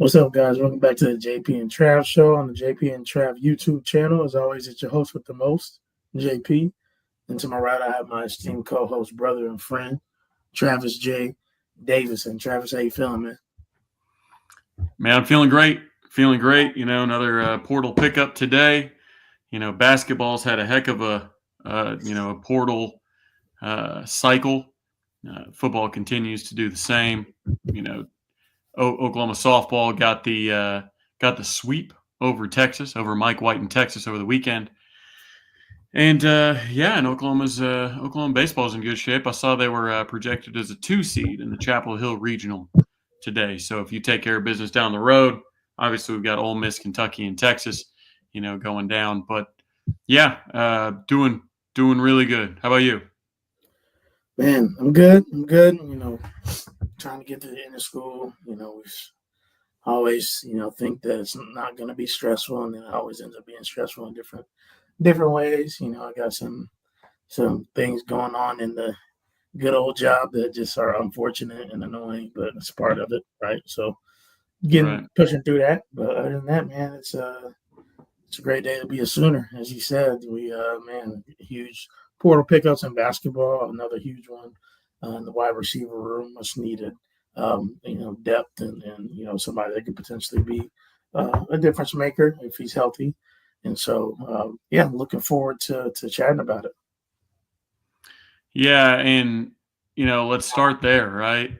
What's up, guys? Welcome back to the JP and Trav show on the JP and Trav YouTube channel. As always, it's your host with the most, JP. And to my right, I have my esteemed co-host, brother, and friend, Travis J. Davison. Travis, how you feeling, man? Man, I'm feeling great. Feeling great. Another portal pickup today. Basketball's had a heck of a portal cycle. Football continues to do the same. Oklahoma softball got the sweep over Mike White in Texas over the weekend. And and Oklahoma baseball's in good shape. I saw they were projected as a 2 seed in the Chapel Hill Regional today. So if you take care of business down the road, obviously we've got Ole Miss, Kentucky, and Texas, going down. But doing really good. How about you? Man, I'm good. Trying to get to the end of school. We always, think that it's not going to be stressful, and then it always ends up being stressful in different ways. I got some things going on in the good old job that just are unfortunate and annoying, but it's part of it, right? So pushing through that. But other than that, man, it's a great day to be a Sooner. As you said, we huge portal pickups in basketball, another huge one in the wide receiver room, much needed. Depth and somebody that could potentially be a difference maker if he's healthy. And so, looking forward to chatting about it. Yeah, and let's start there, right?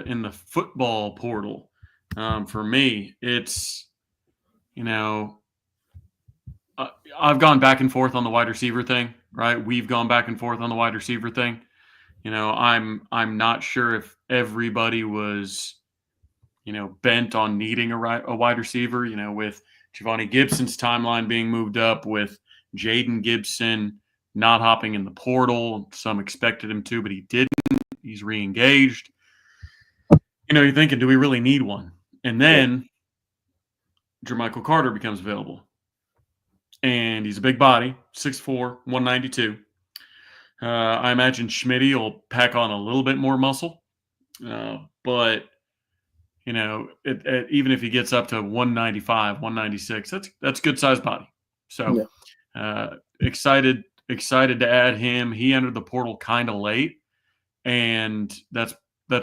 In the football portal, for me, it's I've gone back and forth on the wide receiver thing, right? We've gone back and forth on the wide receiver thing. I'm not sure if everybody was bent on needing a wide receiver. With Giovanni Gibson's timeline being moved up, with Jaden Gibson not hopping in the portal. Some expected him to, but he didn't. He's re-engaged. You're thinking, do we really need one? And then Jermichael Carter becomes available. And he's a big body, 6'4", 192. I imagine Schmitty will pack on a little bit more muscle. But, even if he gets up to 195, 196, that's good sized body. So excited to add him. He entered the portal kind of late, and that's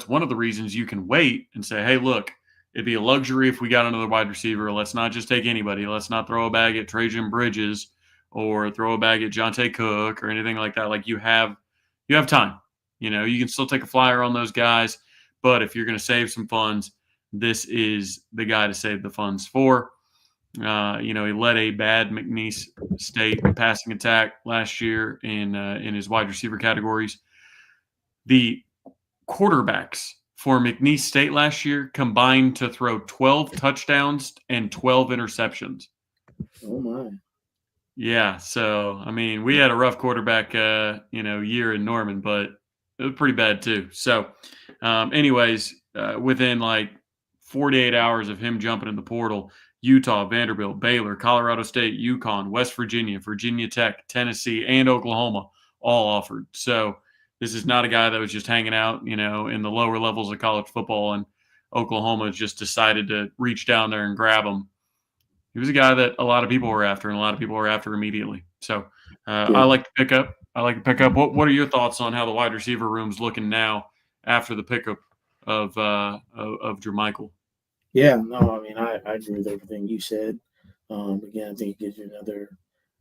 one of the reasons you can wait and say, hey, look, it'd be a luxury if we got another wide receiver. Let's not just take anybody. Let's not throw a bag at Trajan Bridges or throw a bag at Jonte Cook or anything like that. Like you have time. You can still take a flyer on those guys, but if you're going to save some funds, this is the guy to save the funds for. He led a bad McNeese State passing attack last year in his wide receiver categories. The quarterbacks for McNeese State last year combined to throw 12 touchdowns and 12 interceptions. Oh, my. Yeah, so, we had a rough quarterback, year in Norman, but it was pretty bad too. So, within 48 hours of him jumping in the portal, Utah, Vanderbilt, Baylor, Colorado State, UConn, West Virginia, Virginia Tech, Tennessee, and Oklahoma all offered. So this is not a guy that was just hanging out, in the lower levels of college football, and Oklahoma just decided to reach down there and grab him. He was a guy that a lot of people were after, and a lot of people were after immediately. So I like to pick up. What are your thoughts on how the wide receiver room's looking now after the pickup of Jermichael? Yeah, no, I agree with everything you said. Again, I think it gives you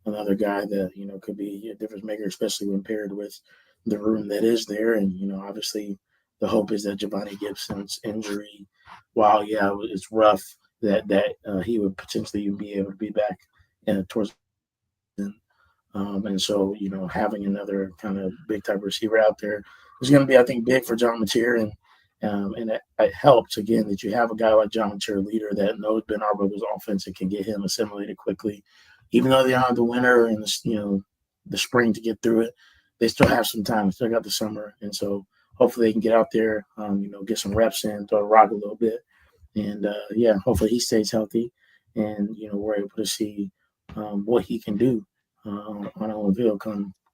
another guy that could be a difference maker, especially when paired with the room that is there. And obviously, the hope is that Giovanni Gibson's injury, while it's rough, that he would potentially even be able to be back towards. And so having another kind of big type receiver out there is going to be, I think, big for John Mateer. And it helps, again, that you have a guy like John Mateer, leader, that knows Ben Arbuckle's offense and can get him assimilated quickly. Even though they don't have the winter and the spring to get through it, they still have some time. They still got the summer. And so hopefully they can get out there, get some reps in, throw the rock a little bit. And, hopefully he stays healthy. And, we're able to see what he can do on Olinville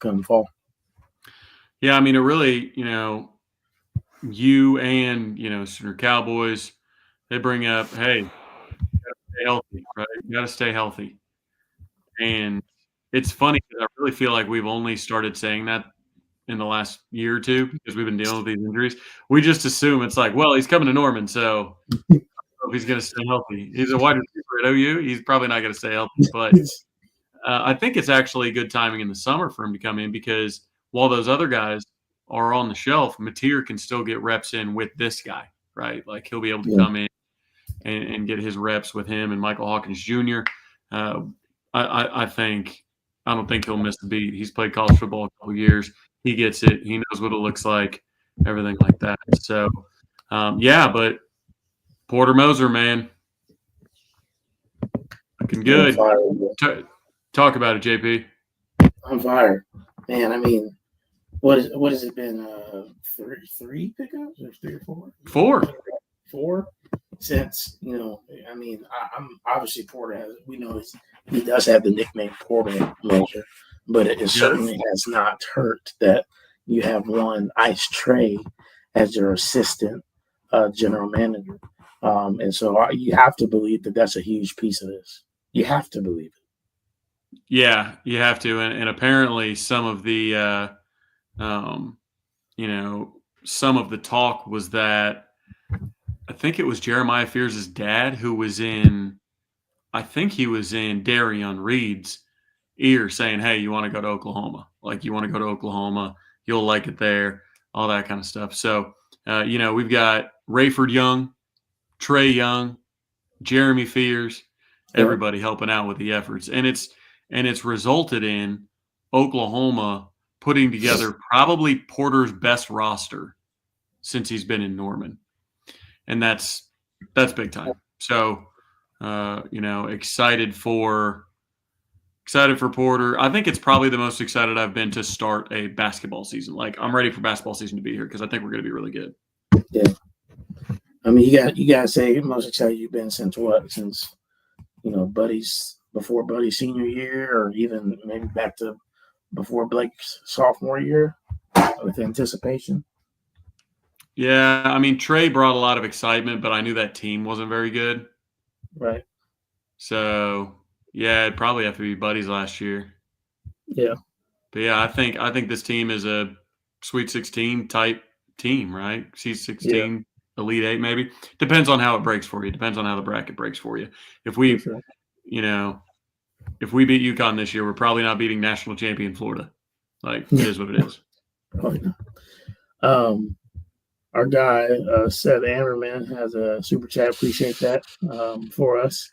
come fall. Yeah, it really, you and, Sooner Cowboys, they bring up, hey, stay healthy, right? You got to stay healthy. And it's funny because I really feel like we've only started saying that in the last year or two because we've been dealing with these injuries. We just assume it's like, well, he's coming to Norman, so I don't know if he's going to stay healthy. He's a wide receiver at OU. He's probably not going to stay healthy. But I think it's actually good timing in the summer for him to come in because while those other guys are on the shelf, Mateer can still get reps in with this guy, right? Like he'll be able to come in and get his reps with him and Michael Hawkins Jr. I don't think he'll miss a beat. He's played college football a couple of years. He gets it. He knows what it looks like, everything like that. So, but Porter Moser, man, looking good. Talk about it, JP. On fire, man. I mean, what has it been? Three pickups or 3 or 4? 4 since I mean, I'm obviously Porter has. We know he does have the nickname Porter Moser, but it certainly has not hurt that you have one Ice Trey as your assistant general manager, and so you have to believe that that's a huge piece of this. You have to believe it. Yeah, you have to, and apparently some of the, some of the talk was that I think it was Jeremiah Fears' dad who was in. I think he was in Darion Reed's ear saying, "Hey, you want to go to Oklahoma? Like you want to go to Oklahoma? You'll like it there, all that kind of stuff." So, we've got Rayford Young, Trey Young, Jeremy Fears, everybody helping out with the efforts, and it's resulted in Oklahoma putting together probably Porter's best roster since he's been in Norman, and that's big time. So, excited for Porter. I think it's probably the most excited I've been to start a basketball season. Like I'm ready for basketball season to be here because I think we're going to be really good. Yeah, I mean, you got to say most excited you've been since what? Since before Buddy's senior year, or even maybe back to before Blake's sophomore year with anticipation. Yeah, I mean, Trey brought a lot of excitement, but I knew that team wasn't very good. Right. So, yeah, it'd probably have to be Buddy's last year. Yeah. But, yeah, I think this team is a Sweet 16 type team, right? Sweet 16, Elite 8 maybe. Depends on how it breaks for you. Depends on how the bracket breaks for you. If we if we beat UConn this year, we're probably not beating national champion Florida. Like, it is what it is. Probably not. Our guy, Seth Ammerman, has a super chat. Appreciate that for us.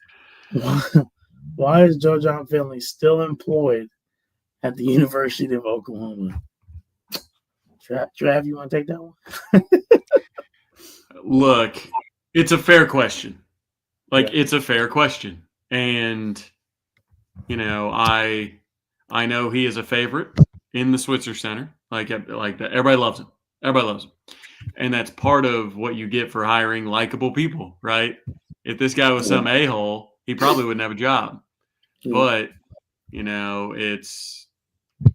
Why is Joe Jon Finley still employed at the University of Oklahoma? Trav, you want to take that one? Look, it's a fair question. It's a fair question. And, I know he is a favorite in the Switzer Center. Like that. Everybody loves him. Everybody loves him. And that's part of what you get for hiring likable people, right? If this guy was some a-hole, he probably wouldn't have a job. But, it's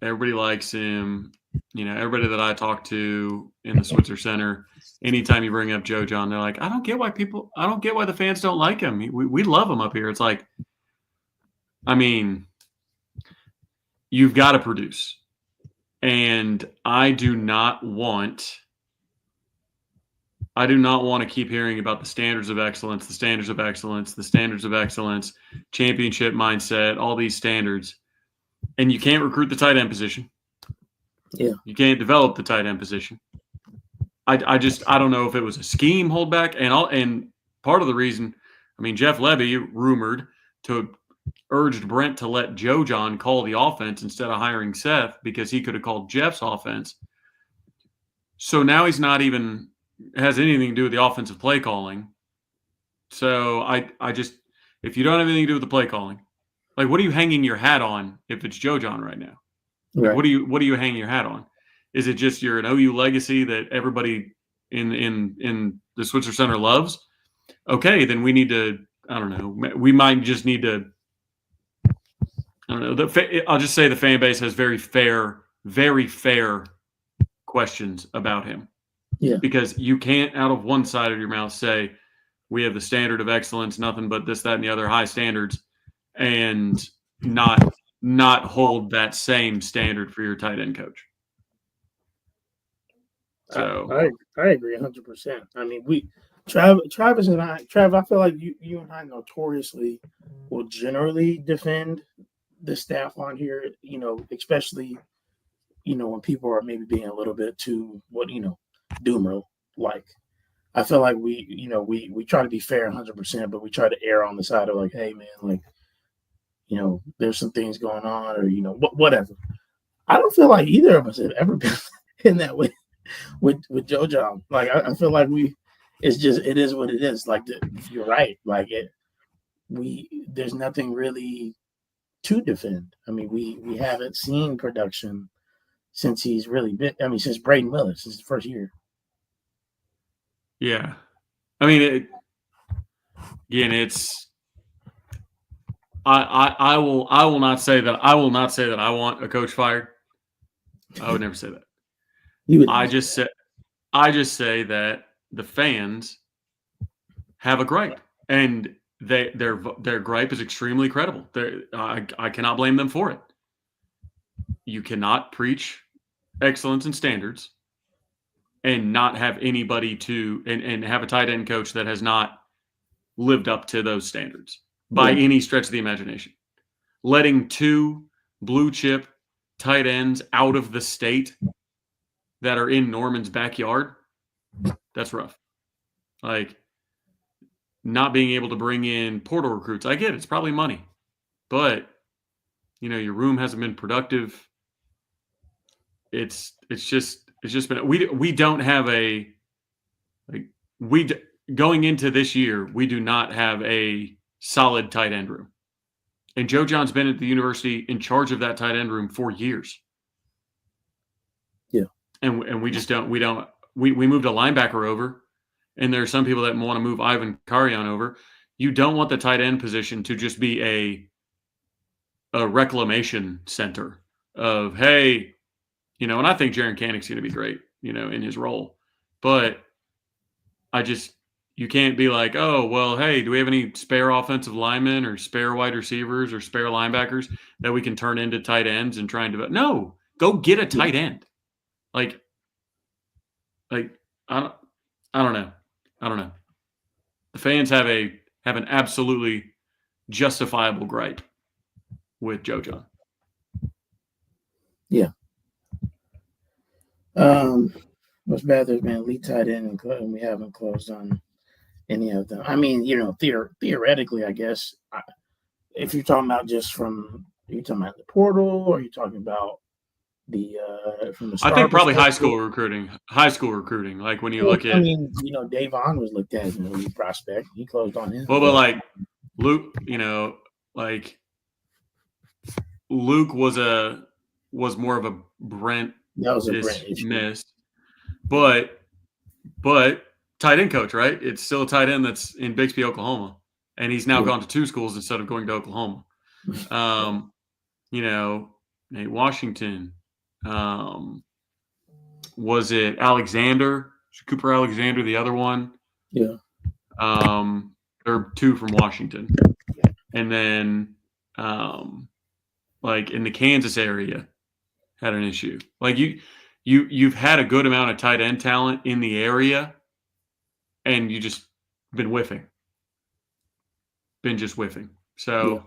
everybody likes him. Everybody that I talk to in the Switzer Center, anytime you bring up Joe Jon, they're like, I don't get why the fans don't like him. We love him up here. It's like, I mean, you've got to produce. And I do not want to keep hearing about the standards of excellence, championship mindset, all these standards. And you can't recruit the tight end position. Yeah. You can't develop the tight end position. I don't know if it was a scheme holdback. And part of the reason, I mean, Jeff Levy rumored to urged Brent to let Joe Jon call the offense instead of hiring Seth because he could have called Jeff's offense. So now he's not even has anything to do with the offensive play calling. So I just, if you don't have anything to do with the play calling, like what are you hanging your hat on if it's Joe Jon right now? Right. What are you hanging your hat on? Is it just you're an OU legacy that everybody in the Switzer Center loves? Okay, then we need to, I don't know, we might just need to, I don't know. I'll just say the fan base has very fair questions about him. Yeah. Because you can't, out of one side of your mouth, say, we have the standard of excellence, nothing but this, that, and the other high standards, and not hold that same standard for your tight end coach. So I agree 100%. I mean, Travis and I, I feel like you and I notoriously will generally defend the staff on here, especially, when people are maybe being a little bit too, doomer like. I feel like we try to be fair 100%, but we try to err on the side of like, hey, man, like, there's some things going on or, whatever. I don't feel like either of us have ever been in that way with JoJo. Like, I feel like it is what it is. Like, you're right. Like, there's nothing really to defend. I mean, we haven't seen production since he's really been, since Braden Willis, since his first year. Yeah. I mean, it's, I will not say that I want a coach fired. I would never say that. I just say that the fans have a gripe, and their gripe is extremely credible. I cannot blame them for it. You cannot preach excellence and standards and not have anybody and have a tight end coach that has not lived up to those standards by any stretch of the imagination. Letting 2 blue chip tight ends out of the state that are in Norman's backyard, that's rough. Like, not being able to bring in portal recruits. I get it, it's probably money. But, your room hasn't been productive. It's just been, we don't have going into this year, we do not have a solid tight end room. And Joe John's been at the university in charge of that tight end room for years. Yeah. And we just don't, we moved a linebacker over, and there are some people that want to move Ivan Karian over. You don't want the tight end position to just be a reclamation center of, hey, and I think Jaron Canick's going to be great, in his role. But you can't be like, oh, well, hey, do we have any spare offensive linemen or spare wide receivers or spare linebackers that we can turn into tight ends and try and develop? No, go get a tight end. Like I don't know. The fans have an absolutely justifiable gripe with Joe John. Yeah. What's bad, there's been elite tight end, and we haven't closed on any of them. I mean, theoretically, I guess, if you're talking about just are you talking about the portal, or are you talking about from the start? I think probably high school recruiting. Like, when you look at, Dave Vaughn was looked at as an elite prospect. He closed on him. Well, but like Luke, Luke was more of a Brent. That was a Brent issue. Missed, but tight end coach, right? It's still a tight end that's in Bixby, Oklahoma, and he's now gone to 2 schools instead of going to Oklahoma. Nate Washington. Was it Alexander? Cooper Alexander, the other one? Yeah. There are 2 from Washington. And then, like, in the Kansas area, had an issue. Like, you've had a good amount of tight end talent in the area, and you just been whiffing. So,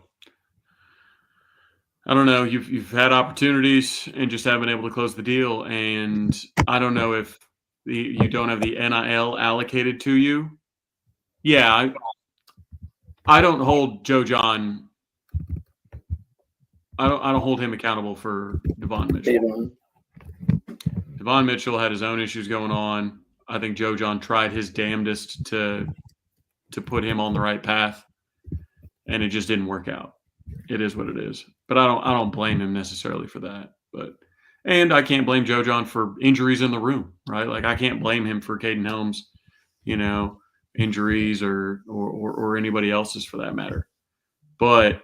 I don't know. You've had opportunities and just haven't been able to close the deal. And I don't know if you don't have the NIL allocated to you. Yeah, I don't hold Joe John. I don't hold him accountable for Devon Mitchell. Devon Mitchell had his own issues going on. I think Joe John tried his damnedest to put him on the right path, and it just didn't work out. It is what it is. But I don't blame him necessarily for that. And I can't blame Joe John for injuries in the room, right? Like, I can't blame him for Caden Helms, injuries or anybody else's for that matter. But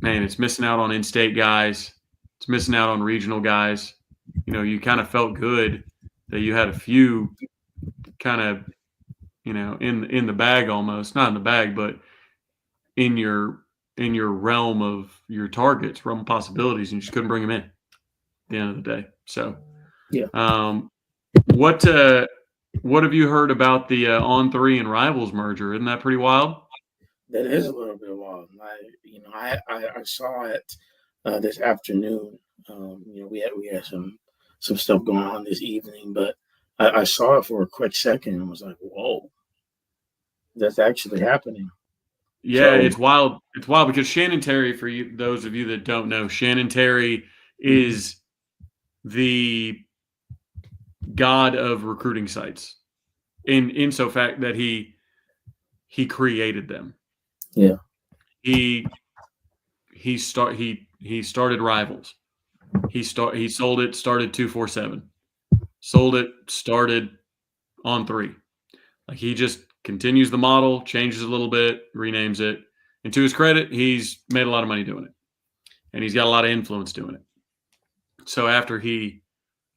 man, it's missing out on in-state guys. It's missing out on regional guys. You kind of felt good that you had a few kind of in the bag almost, not in the bag, but in your realm of your targets, realm of possibilities, and you just couldn't bring him in at the end of the day. So, Yeah. What have you heard about the On3 and Rivals merger? Isn't that pretty wild? That is a little bit wild. I saw it this afternoon. We had some stuff going on this evening, but I saw it for a quick second and was like, "Whoa, that's actually happening." Yeah, So it's wild. It's wild because Shannon Terry, for you, those of you that don't know, Shannon Terry is the god of recruiting sites in so fact that he created them. yeah, He started Rivals. He sold it, started 247. Sold it, started On3. Like, he just continues the model, changes a little bit, renames it. And to his credit, he's made a lot of money doing it. And he's got a lot of influence doing it. So after he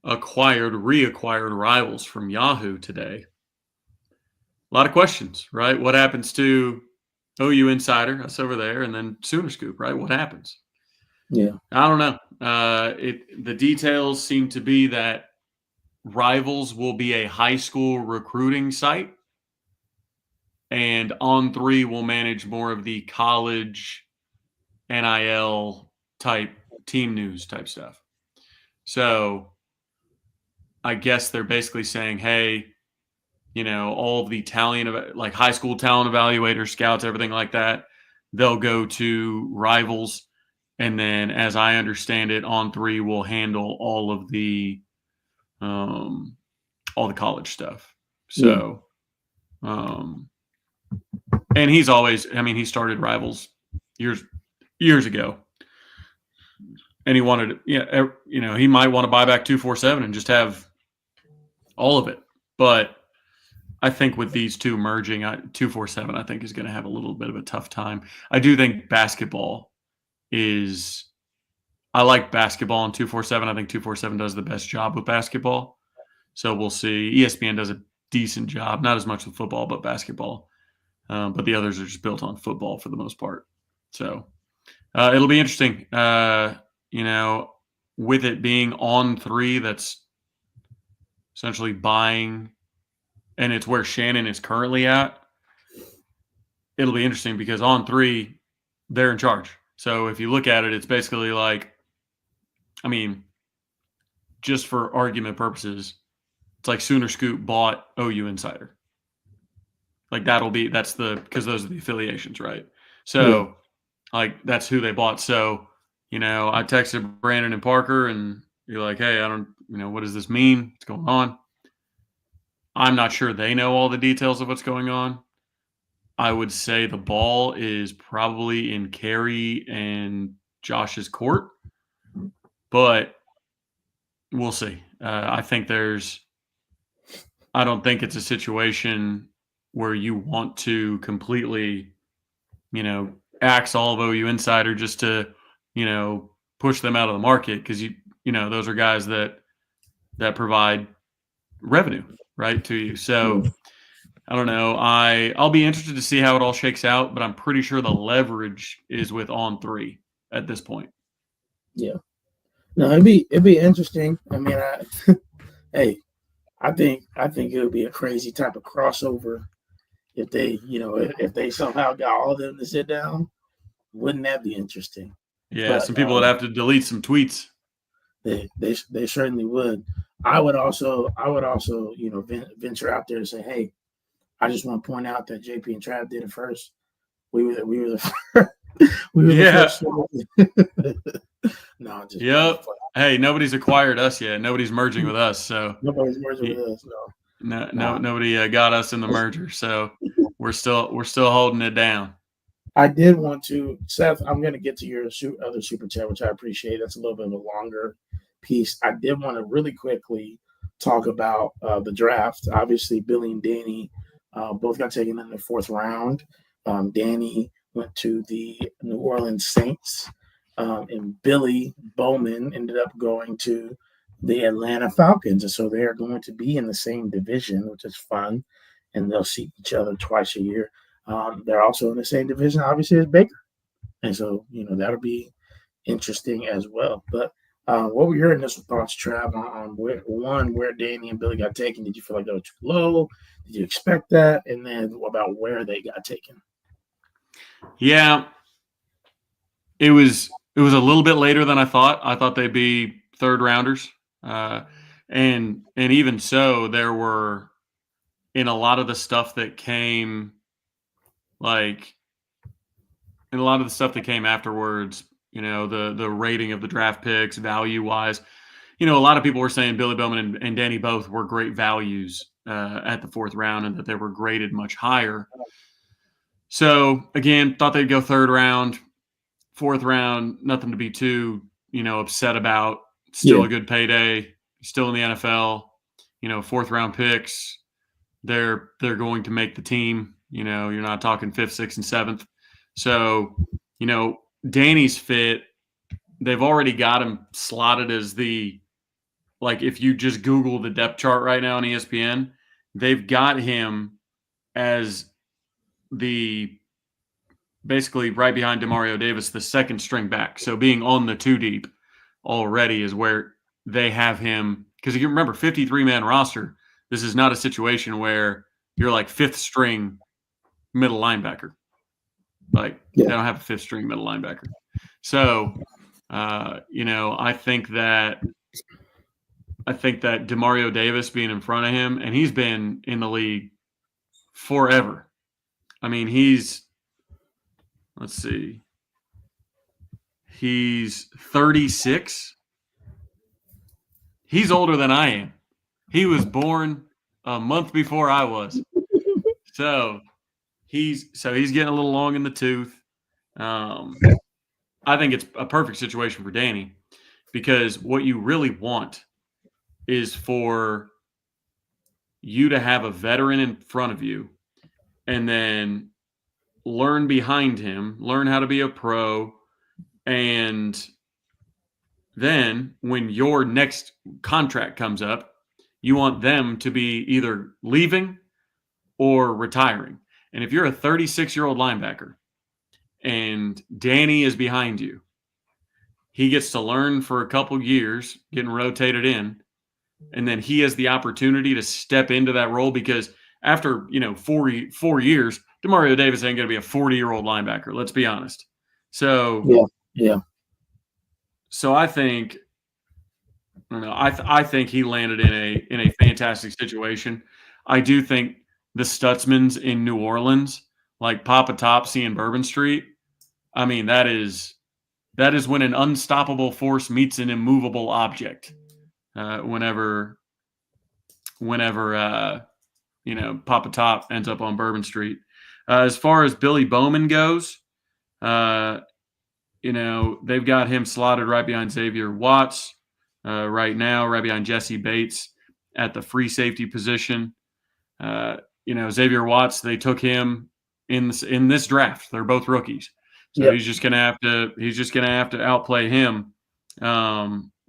reacquired Rivals from Yahoo today, a lot of questions, right? What happens to OU Insider, us over there, and then Sooner Scoop, right? What happens? yeah, I don't know. The details seem to be that Rivals will be a high school recruiting site, and On3 will manage more of the college NIL type team news type stuff. So I guess they're basically saying, hey, all of the talent, like high school talent evaluators, scouts, everything like that, they'll go to Rivals. And then, as I understand it, On3 will handle all the college stuff. So, and he's always, he started Rivals years ago, and he wanted, he might want to buy back 247 and just have all of it. But I think with these two merging, 247, I think, is going to have a little bit of a tough time. I do think basketball is. I like basketball on 247. I think 247 does the best job with basketball. So we'll see. ESPN does a decent job, not as much with football, but basketball. But the others are just built on football for the most part. So it'll be interesting. With it being On3, that's essentially buying, and it's where Shannon is currently at. It'll be interesting because On3, they're in charge. So if you look at it, it's basically like, just for argument purposes, it's like Sooner Scoop bought OU Insider. Like because those are the affiliations, right? So like that's who they bought. So, I texted Brandon and Parker and you're like, hey, I don't, what does this mean? What's going on? I'm not sure they know all the details of what's going on. I would say the ball is probably in Kerry and Josh's court, but we'll see. I don't think it's a situation where you want to completely, axe all of OU Insider just to, push them out of the market, because those are guys that provide revenue, right, to you. So I don't know. I'll be interested to see how it all shakes out, but I'm pretty sure the leverage is with On3 at this point. Yeah. No, it'd be interesting. Hey, I think it would be a crazy type of crossover if they somehow got all of them to sit down. Wouldn't that be interesting? Yeah, But some people would have to delete some tweets. They certainly would. I would also venture out there and say, hey, I just want to point out that JP and Trav did it first. We were the first. The first. No, just yep. Hey, nobody's acquired us yet. Nobody's merging with us. So nobody's merging with us. No. Nobody got us in the merger. So we're still holding it down. I did want to, Seth, I'm going to get to your other super chat, which I appreciate. That's a little bit of a longer piece. I did want to really quickly talk about the draft. Obviously, Billy and Danny both got taken in the 4th round. Danny went to the New Orleans Saints, and Billy Bowman ended up going to the Atlanta Falcons. And so they are going to be in the same division, which is fun. and they'll see each other twice a year. They're also in the same division, obviously, as Baker, and so that'll be interesting as well. But what were your initial thoughts, Trav, on where Danny and Billy got taken? Did you feel like they were too low? Did you expect that? And then what about where they got taken? Yeah, it was a little bit later than I thought. I thought they'd be third rounders, and even so, there were in a lot of the stuff that came, like in a lot of the stuff that came afterwards. The rating of the draft picks, value wise. A lot of people were saying Billy Bowman and Danny both were great values at the fourth round, and that they were graded much higher. So again, thought they'd go third round. Fourth round, nothing to be too, upset about. Still a good payday. Still in the NFL. Fourth round picks. They're going to make the team. You're not talking fifth, sixth, and seventh. So, Danny's fit. They've already got him slotted as if you just Google the depth chart right now on ESPN, they've got him as basically right behind Demario Davis, the second string back. So being on the two deep already is where they have him. Because you remember, 53-man roster, this is not a situation where you're like fifth string middle linebacker. They don't have a fifth string middle linebacker. So, I think that Demario Davis being in front of him, and he's been in the league forever. I mean, let's see. He's 36. He's older than I am. He was born a month before I was. So he's getting a little long in the tooth. I think it's a perfect situation for Danny, because what you really want is for you to have a veteran in front of you and then learn behind him, learn how to be a pro, and then when your next contract comes up, you want them to be either leaving or retiring. And if you're a 36-year-old linebacker and Danny is behind you, he gets to learn for a couple years, getting rotated in, and then he has the opportunity to step into that role, because after 4 years, Demario Davis ain't going to be a 40-year-old linebacker. Let's be honest. So yeah. So I think, I think he landed in a fantastic situation. I do think the Stutzmans in New Orleans, like Papa Topsy and Bourbon Street, I mean, that is when an unstoppable force meets an immovable object. Whenever Papa Top ends up on Bourbon Street. As far as Billy Bowman goes, they've got him slotted right behind Xavier Watts right now, right behind Jesse Bates at the free safety position. Xavier Watts, they took him in this draft. They're both rookies, so he's just gonna have to outplay him.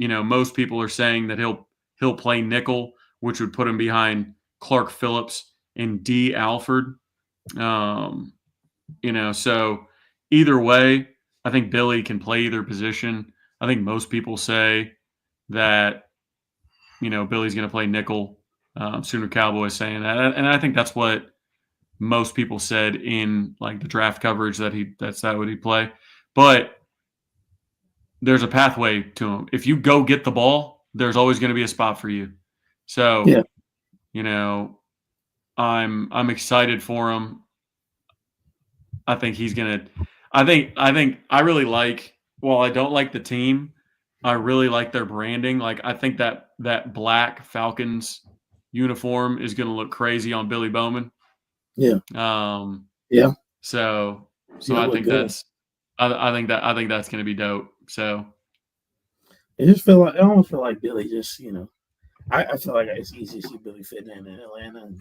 Most people are saying that he'll play nickel, which would put him behind Clark Phillips and D. Alford. So either way, I think Billy can play either position. I think most people say that, Billy's going to play nickel. Sooner Cowboys saying that. And I think that's what most people said in like the draft coverage, that's what he'd play. But there's a pathway to him. If you go get the ball, there's always going to be a spot for you. So, I'm excited for him. I think he's going to – I really like – while I don't like the team, I really like their branding. Like, I think that black Falcons uniform is going to look crazy on Billy Bowman. Yeah. So I think that's – I think that's going to be dope. So I almost feel like Billy just, I feel like it's easy to see Billy fitting in Atlanta, and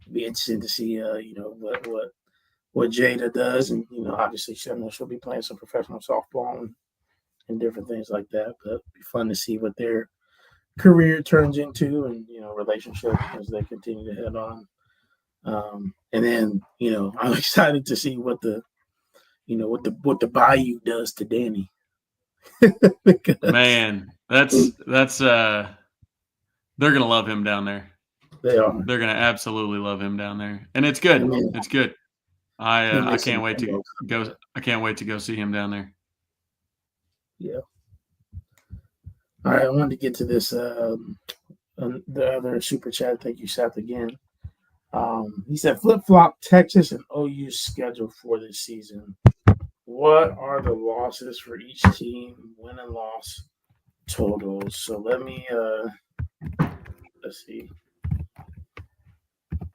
it'd be interesting to see, what Jada does, and obviously she'll be playing some professional softball and different things like that. But it'd be fun to see what their career turns into, and relationships as they continue to head on. And then, I'm excited to see what the Bayou does to Danny. Man, that's they're gonna love him down there. They are. They're gonna absolutely love him down there, and it's good. It's good. I can't wait to go. I can't wait to go see him down there. Yeah. All right, I wanted to get to this. The other super chat. Thank you, Seth, again. He said flip flop Texas and OU schedule for this season. What are the losses for each team? Win and loss totals. So let's see.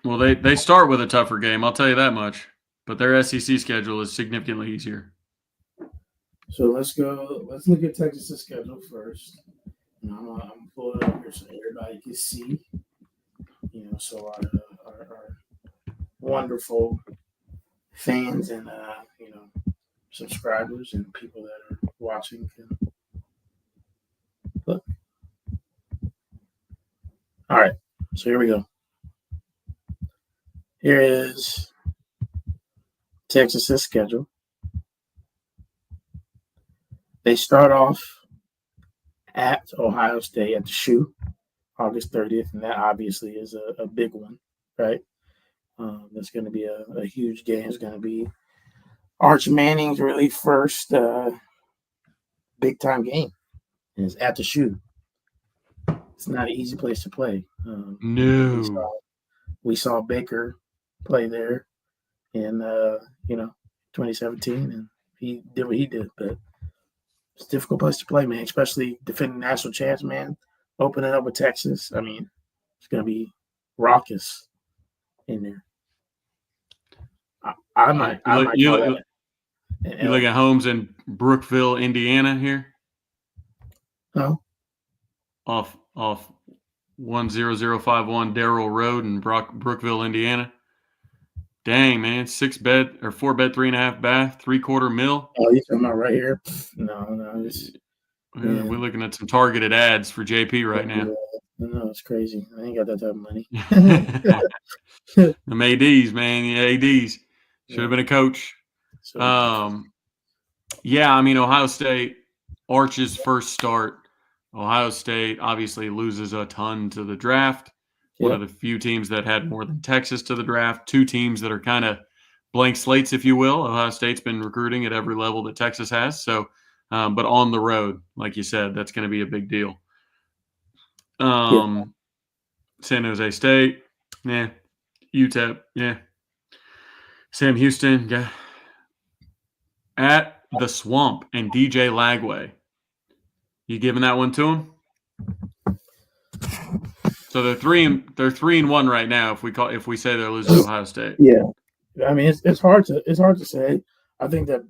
Well, they start with a tougher game, I'll tell you that much. But their SEC schedule is significantly easier. So let's go. Let's look at Texas' schedule first. And I'm pulling it up here so everybody can see. So our wonderful fans and subscribers and people that are watching can look. All right, so here we go. Here is Texas' schedule. They start off at Ohio State at the Shoe, August 30th, and that obviously is a big one, right? That's going to be a huge game. It's going to be Arch Manning's really first big-time game. And it's at the Shoe. It's not an easy place to play. No. We saw Baker play there in 2017, and he did what he did. But it's a difficult place to play, man, especially defending national champs, man. Opening up with Texas. I mean, it's going to be raucous in there. I might you look at homes in Brookville, Indiana here? No. Off 10051 Darrell Road in Brookville, Indiana. Dang, man, 6-bed or 4-bed, 3.5 bath, 3/4 mil. Oh, you're talking about right here? No. We're looking at some targeted ads for JP right now. No, it's crazy. I ain't got that type of money. Them ADs, man, the ADs should have been a coach. Yeah, I mean, Ohio State, Arch's first start. Ohio State obviously loses a ton to the draft. One of the few teams that had more than Texas to the draft. Two teams that are kind of blank slates, if you will. Ohio State's been recruiting at every level that Texas has. So, but on the road, like you said, that's going to be a big deal. San Jose State, yeah. UTEP, yeah. Sam Houston, yeah. At the Swamp and DJ Lagway. You giving that one to him? So they're 3-1 right now. If we say they're losing to Ohio State, yeah. I mean, it's hard to say. I think that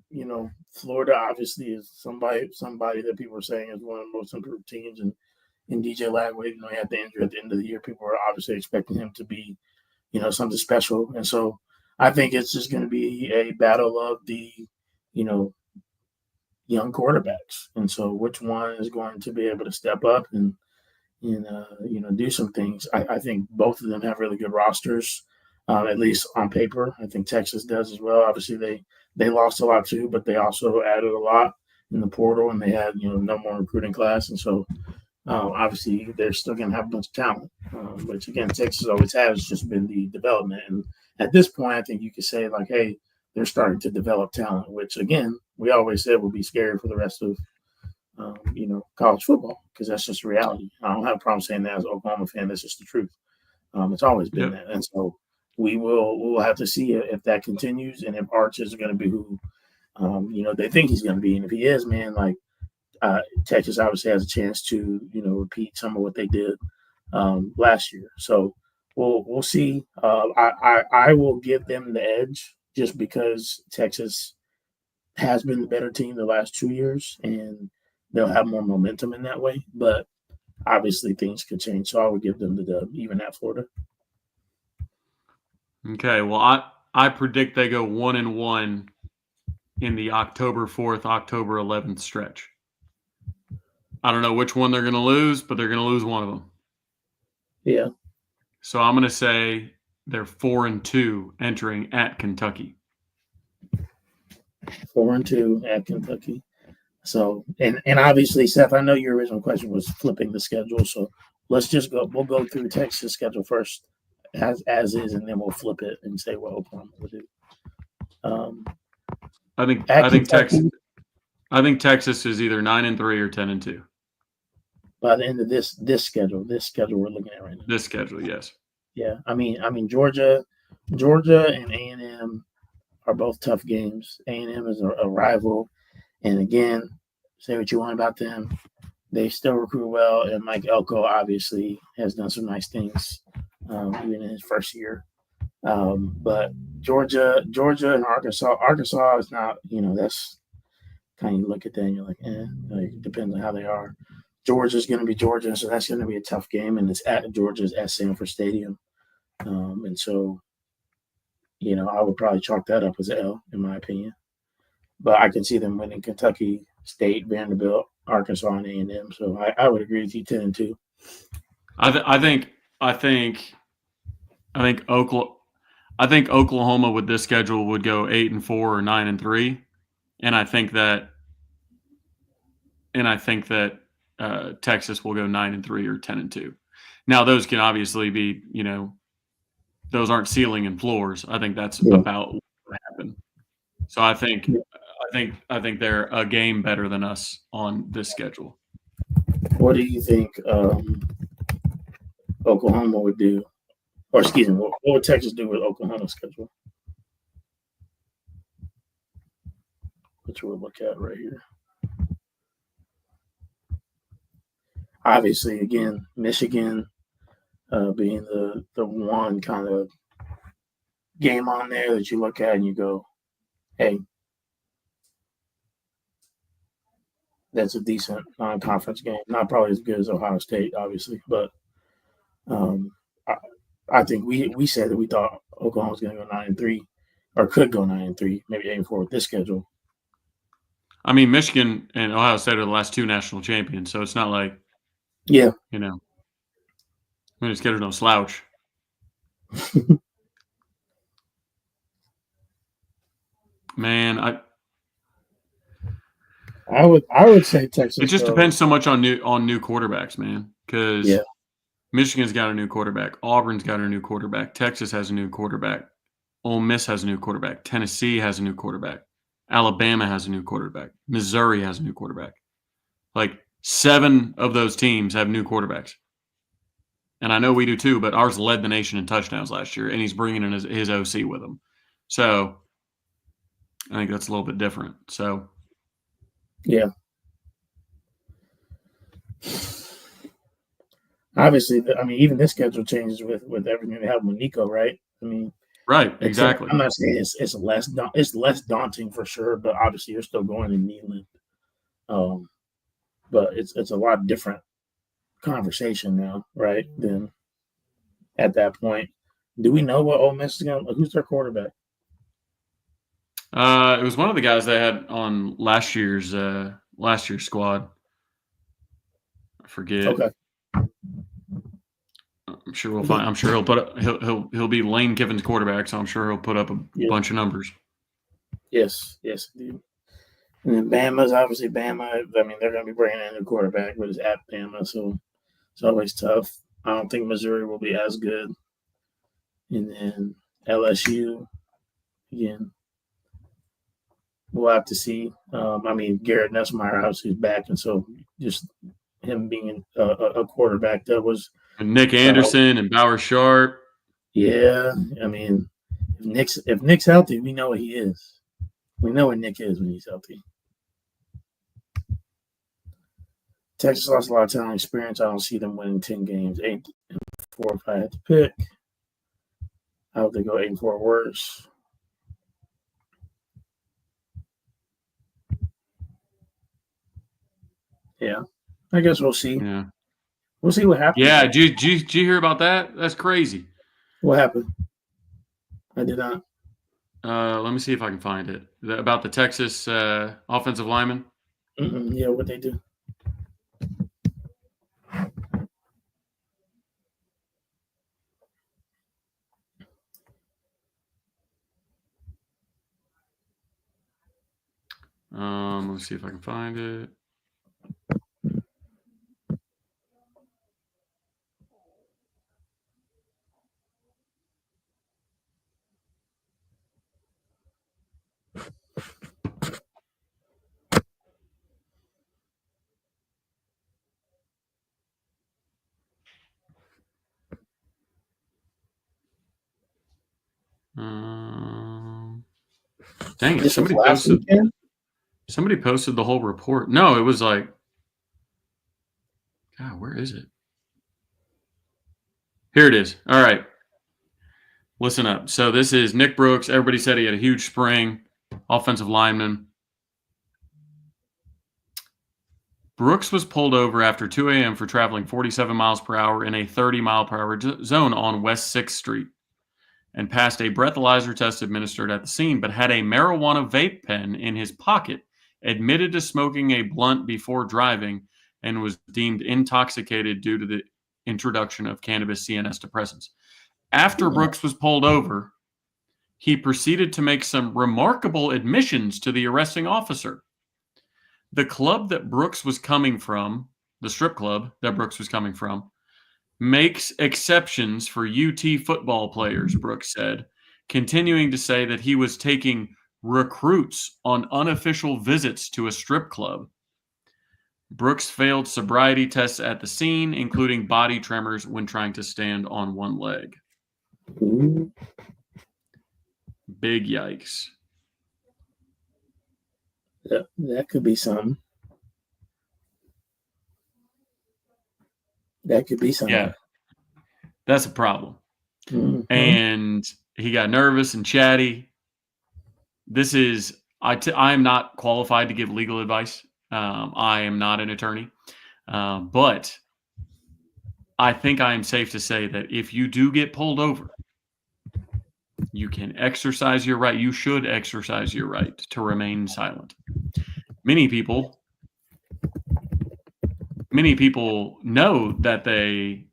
Florida obviously is somebody that people are saying is one of the most improved teams, and DJ Lagway, he had the injury at the end of the year. People are obviously expecting him to be, something special, and so I think it's just going to be a battle of the, young quarterbacks, and so which one is going to be able to step up and do some things. I think both of them have really good rosters, at least on paper. I think Texas does as well. Obviously, they lost a lot too, but they also added a lot in the portal, and they had no more recruiting class, and so obviously they're still going to have a bunch of talent. Which again, Texas always has just been the development, and at this point, I think you could say like, hey, they're starting to develop talent, which again, we always said would be scary for the rest of college football, because that's just reality. I don't have a problem saying that as an Oklahoma fan. That's just the truth. It's always been that. And so we'll have to see if that continues, and if Arch is going to be who, they think he's going to be. And if he is, man, like Texas obviously has a chance to, repeat some of what they did last year. So we'll see. I will give them the edge just because Texas has been the better team the last 2 years, and they'll have more momentum in that way. But obviously things could change, so I would give them the dub, even at Florida. Okay, well, I predict they go 1-1 in the October 4th, October 11th stretch. I don't know which one they're going to lose, but they're going to lose one of them. Yeah. So I'm going to say They're 4-2 entering at Kentucky. 4-2 at Kentucky. So, and obviously, Seth, I know your original question was flipping the schedule. So let's just go. We'll go through Texas' schedule first, as is, and then we'll flip it and say what Oklahoma will do. I think Texas is either 9-3 or 10-2. By the end of this schedule we're looking at right now. This schedule, yes. Yeah, I mean Georgia and A&M are both tough games. A&M is a rival, and again, say what you want about them, they still recruit well, and Mike Elko obviously has done some nice things, even in his first year. But Georgia and Arkansas is not, that's kind of, you look at that and you're like, it depends on how they are. Georgia's going to be Georgia, so that's going to be a tough game, and it's at Georgia's at Sanford Stadium. And so, I would probably chalk that up as an L, in my opinion. But I can see them winning Kentucky State, Vanderbilt, Arkansas, and A&M. So I would agree with you, 10-2. I think Oklahoma with this schedule would go 8-4 or 9-3, and I think that Texas will go 9-3 or 10-2. Now those can obviously be, those aren't ceiling and floors. I think that's about what will happen. So I think they're a game better than us on this schedule. What do you think Oklahoma would do? Or excuse me, what would Texas do with Oklahoma's schedule? Which we'll look at right here. Obviously, again, Michigan being the one kind of game on there that you look at and you go, hey, that's a decent non-conference game. Not probably as good as Ohio State, obviously, but I think we said that we thought Oklahoma was going to go 9-3 or could go 9-3, maybe 8-4 with this schedule. I mean, Michigan and Ohio State are the last two national champions, so it's not like, the schedule's no slouch. Man, I would say Texas. It just depends so much on new quarterbacks, man. Because Michigan's got a new quarterback, Auburn's got a new quarterback, Texas has a new quarterback, Ole Miss has a new quarterback, Tennessee has a new quarterback, Alabama has a new quarterback, Missouri has a new quarterback. Like 7 of those teams have new quarterbacks, and I know we do too. But ours led the nation in touchdowns last year, and he's bringing in his OC with him. So I think that's a little bit different. So. Yeah. Obviously, I mean, even this schedule changes with everything they have with Nico, right? I mean, right, exactly. I'm not saying it's less daunting for sure, but obviously you're still going to Neyland. But it's a lot different conversation now, right? Than at that point. Do we know what Ole Miss is going to? Who's their quarterback? It was one of the guys they had on last year's squad. I forget. Okay. I'm sure we'll find. I'm sure he'll be Lane Kiffin's quarterback, so I'm sure he'll put up a bunch of numbers. Yes, dude. And then Bama's obviously Bama. I mean, they're going to be bringing in a quarterback, but it's at Bama, so it's always tough. I don't think Missouri will be as good. And then LSU, again, we'll have to see. I mean, Garrett Nussmeier obviously is back, and so just him being a quarterback that was – and Nick Anderson and Bauer Sharp. Yeah, I mean, if Nick's healthy, we know what he is. We know what Nick is when he's healthy. Texas lost a lot of talent experience. I don't see them winning 10 games, 8-4 if I had to pick. I hope they go 8-4 worse. Yeah, I guess we'll see. Yeah. We'll see what happens. Yeah, did you hear about that? That's crazy. What happened? I did not. Let me see if I can find it. About the Texas offensive lineman? Yeah, what they do. Let's see if I can find it. Dang it! This was last weekend? Somebody posted the whole report. No, it was like, God, where is it? Here it is. All right. Listen up. So this is Nick Brooks. Everybody said he had a huge spring. Offensive lineman. Brooks was pulled over after 2 a.m. for traveling 47 miles per hour in a 30-mile-per-hour zone on West 6th Street and passed a breathalyzer test administered at the scene, but had a marijuana vape pen in his pocket, admitted to smoking a blunt before driving, and was deemed intoxicated due to the introduction of cannabis CNS depressants. After Brooks was pulled over, he proceeded to make some remarkable admissions to the arresting officer. The club that Brooks was coming from, the strip club that Brooks was coming from, makes exceptions for UT football players, Brooks said, continuing to say that he was taking recruits on unofficial visits to a strip club. Brooks failed sobriety tests at the scene, including body tremors when trying to stand on one leg. Big yikes. That could be something. That could be something. Yeah, that's a problem. Mm-hmm. And he got nervous and chatty. This is, I am not qualified to give legal advice. I am not an attorney. But I think I am safe to say that if you do get pulled over, you can exercise your right. You should exercise your right to remain silent. Many people know that they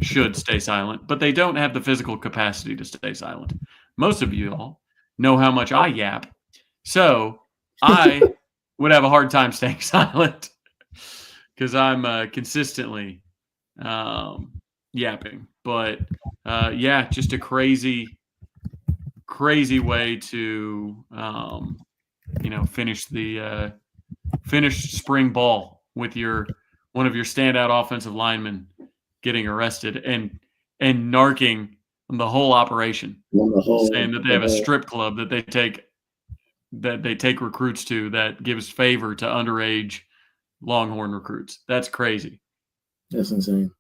should stay silent, but they don't have the physical capacity to stay silent. Most of you all know how much I yap. So I would have a hard time staying silent because I'm consistently yapping. But yeah, just a crazy way to finish spring ball with one of your standout offensive linemen getting arrested and narking the whole operation, saying that they have a strip club that they take recruits to that gives favor to underage Longhorn recruits. That's crazy. That's insane.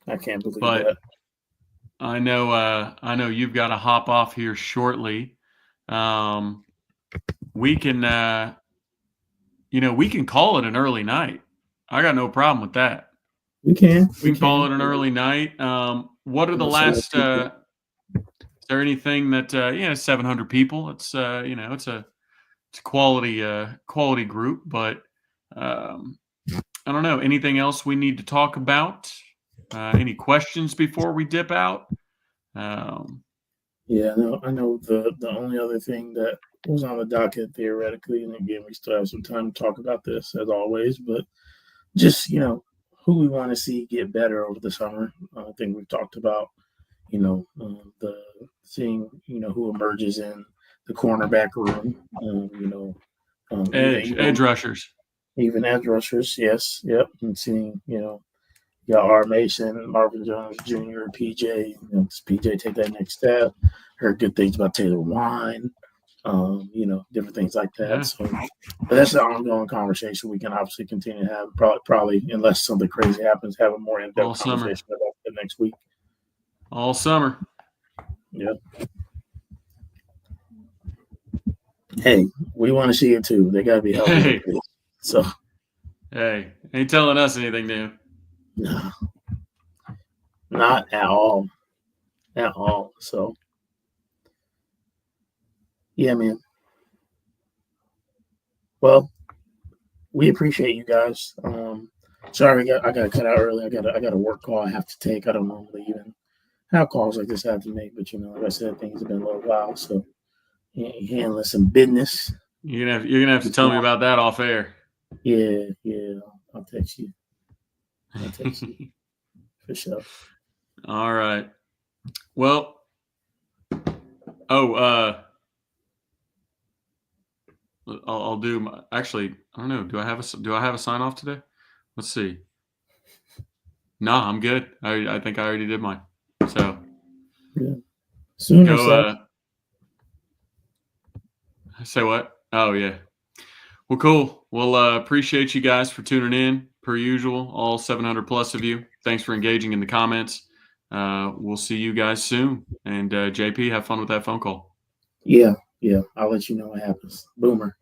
I can't believe that. I know you've got to hop off here shortly. We can call it an early night. I got no problem with that. We can call it an early night. What are the last? Is there anything that 700 people? It's it's a quality group, but I don't know. Anything else we need to talk about? Any questions before we dip out? Yeah, no, I know the only other thing that was on the docket theoretically, and again, we still have some time to talk about this as always, but just, who we want to see get better over the summer. I think we've talked about, the seeing, who emerges in the cornerback room, edge rushers. Even edge rushers, yes, yep, and seeing, you got R. Mason, Marvin Jones Jr., PJ. Does PJ take that next step? Heard good things about Taylor Wine, different things like that. Yeah. So, but that's an ongoing conversation we can obviously continue to have. Probably, unless something crazy happens, have a more in-depth conversation about it next week. All summer. Yep. Hey, we want to see it too. They got to be healthy. Hey. So. Hey, ain't telling us anything new. No, not at all. At all. So, yeah, man. Well, we appreciate you guys. Sorry, I got to cut out early. I got a work call I have to take. I don't normally even have calls like this I have to make, but like I said, things have been a little wild. So, handling some business. You're gonna have to tell me about that off air. Yeah. I'll text you. For sure. All right. Well. Oh. I'll do. Actually, I don't know. Do I have a sign off today? Let's see. No, I'm good. I think I already did mine. So. Yeah. Sooner. Go. Say what? Oh yeah. Well, cool. Well, appreciate you guys for tuning in, per usual, all 700 plus of you. Thanks for engaging in the comments. We'll see you guys soon. And JP, have fun with that phone call. Yeah. I'll let you know what happens. Boomer.